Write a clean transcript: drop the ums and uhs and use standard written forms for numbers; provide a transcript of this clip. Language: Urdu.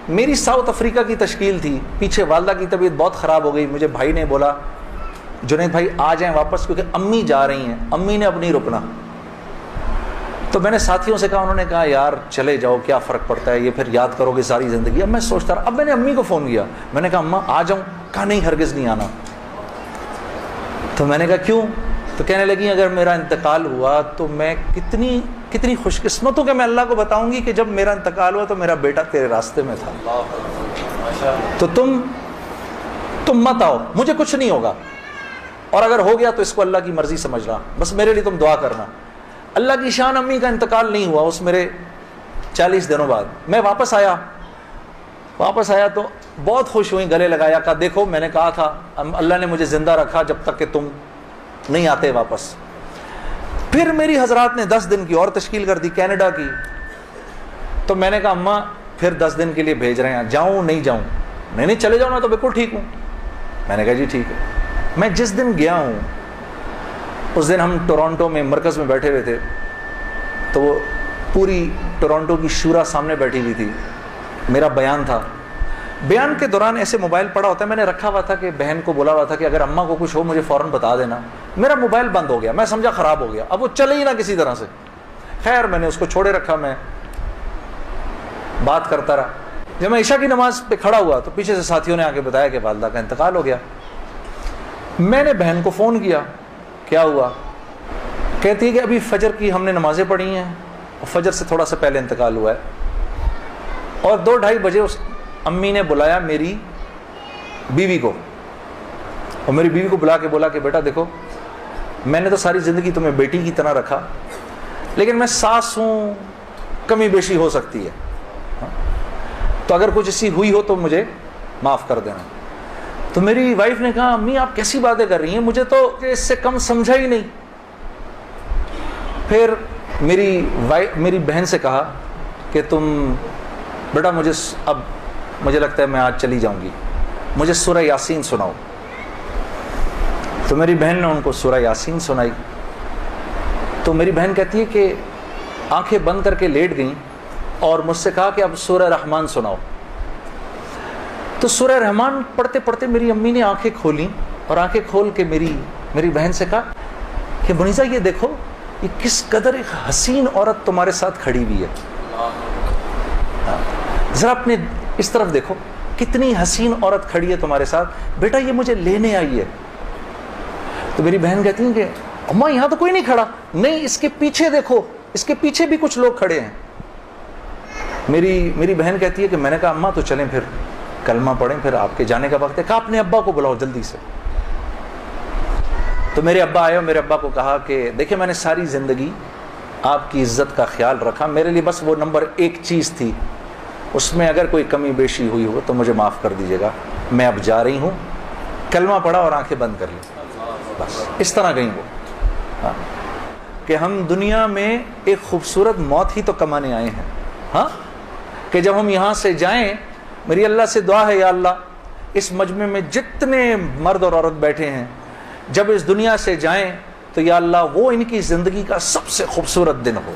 میری ساؤتھ افریقہ کی تشکیل تھی، پیچھے والدہ کی طبیعت بہت خراب ہو گئی، مجھے بھائی نے بولا جنید بھائی آ جائیں واپس کیونکہ امی جا رہی ہیں، امی نے اب نہیں رکنا۔ تو میں نے ساتھیوں سے کہا، انہوں نے کہا یار چلے جاؤ کیا فرق پڑتا ہے، یہ پھر یاد کرو گے ساری زندگی۔ اب میں سوچتا رہا، اب میں نے امی کو فون کیا، میں نے کہا اماں آ جاؤں، کہا نہیں ہرگز نہیں آنا۔ تو میں نے کہا کیوں؟ تو کہنے لگی اگر میرا انتقال ہوا تو میں کتنی خوش قسمت ہوں کہ میں اللہ کو بتاؤں گی کہ جب میرا انتقال ہوا تو میرا بیٹا تیرے راستے میں تھا، تو تم مت آؤ، مجھے کچھ نہیں ہوگا، اور اگر ہو گیا تو اس کو اللہ کی مرضی سمجھ رہا، بس میرے لیے تم دعا کرنا۔ اللہ کی شان، امی کا انتقال نہیں ہوا اس میرے 40 دنوں بعد میں واپس آیا تو بہت خوش ہوئی، گلے لگایا، کہا دیکھو میں نے کہا تھا اللہ نے مجھے زندہ رکھا جب تک کہ تم نہیں آتے واپس۔ پھر میری حضرات نے 10 دن کی اور تشکیل کر دی کینیڈا کی، تو میں نے کہا اماں پھر 10 دن کے لیے بھیج رہے ہیں، جاؤں نہیں جاؤں؟ نہیں چلے جاؤ نا، تو بالکل ٹھیک ہوں۔ میں نے کہا جی ٹھیک ہے۔ میں جس دن گیا ہوں اس دن ہم ٹورانٹو میں مرکز میں بیٹھے ہوئے تھے، تو وہ پوری ٹورانٹو کی شورا سامنے بیٹھی ہوئی تھی، میرا بیان تھا۔ بیان کے دوران ایسے موبائل پڑا ہوتا ہے، میں نے رکھا ہوا تھا کہ بہن کو بولا ہوا تھا کہ اگر اماں کو کچھ ہو مجھے فوراً بتا دینا۔ میرا موبائل بند ہو گیا، میں سمجھا خراب ہو گیا، اب وہ چلے ہی نہ کسی طرح سے۔ خیر میں نے اس کو چھوڑے رکھا، میں بات کرتا رہا۔ جب میں عشاء کی نماز پہ کھڑا ہوا تو پیچھے سے ساتھیوں نے آ کے بتایا کہ والدہ کا انتقال ہو گیا۔ میں نے بہن کو فون کیا، کیا ہوا؟ کہتی ہے کہ ابھی فجر کی ہم نے نمازیں پڑھی ہیں اور فجر سے تھوڑا سا پہلے انتقال ہوا ہے، اور 2-2:30 بجے اس امی نے بلایا میری بیوی کو، اور میری بیوی کو بلا کے بولا کہ بیٹا دیکھو میں نے تو ساری زندگی تمہیں بیٹی کی طرح رکھا، لیکن میں ساس ہوں، کمی بیشی ہو سکتی ہے، تو اگر کچھ ایسی ہوئی ہو تو مجھے معاف کر دینا۔ تو میری وائف نے کہا امی آپ کیسی باتیں کر رہی ہیں، مجھے تو اس سے کم سمجھا ہی نہیں۔ پھر میری بہن سے کہا کہ تم بیٹا مجھے لگتا ہے میں آج چلی جاؤں گی، مجھے سورہ یاسین سناؤ۔ تو میری بہن نے ان کو سورہ یاسین سنائی، تو میری بہن کہتی ہے کہ آنکھیں بند کر کے لیٹ گئیں اور مجھ سے کہا کہ اب سورہ رحمان سناؤ۔ تو سورہ رحمان پڑھتے پڑھتے میری امی نے آنکھیں کھولیں، اور آنکھیں کھول کے میری بہن سے کہا کہ منیزہ یہ دیکھو یہ کس قدر ایک حسین عورت تمہارے ساتھ کھڑی ہوئی ہے، ذرا اپنے اس طرف دیکھو کتنی حسین عورت کھڑی ہے تمہارے ساتھ، بیٹا یہ مجھے لینے آئی ہے۔ تو میری بہن کہتی ہیں کہ اماں یہاں تو کوئی نہیں کھڑا۔ نہیں، اس کے پیچھے دیکھو، اس کے پیچھے بھی کچھ لوگ کھڑے ہیں۔ میری بہن کہتی ہے کہ میں نے کہا اماں تو چلیں پھر کلمہ پڑھیں، پھر آپ کے جانے کا وقت ہے۔ کہا اپنے ابا کو بلاؤ جلدی سے۔ تو میرے ابا آئے اور میرے ابا کو کہا کہ دیکھیں میں نے ساری زندگی آپ کی عزت کا خیال رکھا، میرے لیے بس وہ نمبر 1 چیز تھی، اس میں اگر کوئی کمی بیشی ہوئی ہو تو مجھے معاف کر دیجیے گا، میں اب جا رہی ہوں۔ کلمہ پڑھا اور آنکھیں بند کر لیں، بس اس طرح گئیں وہ۔ کہ ہم دنیا میں ایک خوبصورت موت ہی تو کمانے آئے ہیں، ہاں، کہ جب ہم یہاں سے جائیں، میری اللہ سے دعا ہے یا اللہ اس مجمع میں جتنے مرد اور عورت بیٹھے ہیں جب اس دنیا سے جائیں تو یا اللہ وہ ان کی زندگی کا سب سے خوبصورت دن ہو۔